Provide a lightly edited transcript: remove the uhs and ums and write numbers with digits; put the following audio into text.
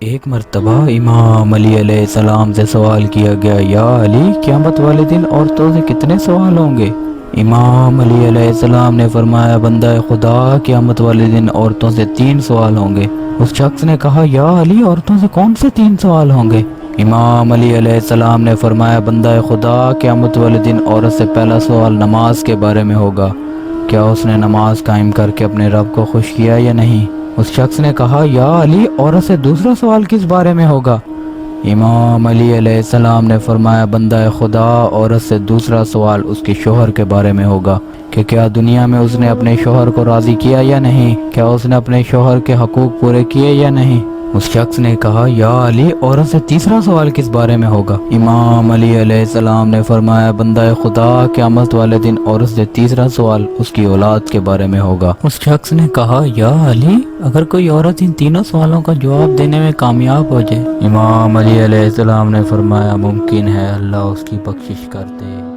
ایک مرتبہ امام علی علیہ السلام سے سوال کیا گیا، یا علی، قیامت والے دن عورتوں سے کتنے سوال ہوں گے؟ امام علی علیہ السلام نے فرمایا، بندہ خدا، قیامت والے دن عورتوں سے 3 سوال ہوں گے۔ اس شخص نے کہا، یا علی، عورتوں سے کون سے 3 سوال ہوں گے؟ امام علی علیہ السلام نے فرمایا، بندہ خدا، قیامت والے دن عورت سے پہلا سوال نماز کے بارے میں ہوگا، کیا اس نے نماز قائم کر کے اپنے رب کو خوش کیا یا نہیں؟ اس شخص نے کہا، یا علی، عورت سے دوسرا سوال کس بارے میں ہوگا؟ امام علی علیہ السلام نے فرمایا، بندہ خدا، عورت سے دوسرا سوال اس کے شوہر کے بارے میں ہوگا کہ کیا دنیا میں اس نے اپنے شوہر کو راضی کیا یا نہیں، کیا اس نے اپنے شوہر کے حقوق پورے کیے یا نہیں؟ اس شخص نے کہا، یا علی، عورت سے تیسرا سوال کس بارے میں ہوگا؟ امام علی علیہ السلام نے فرمایا، بندہ خدا، قیامت والے دن عورت سے تیسرا سوال اس کی اولاد کے بارے میں ہوگا۔ اس شخص نے کہا، یا علی، اگر کوئی عورت ان تینوں سوالوں کا جواب دینے میں کامیاب ہو جائے؟ امام علی علیہ السلام نے فرمایا، ممکن ہے، اللہ اس کی بخشش کر دے۔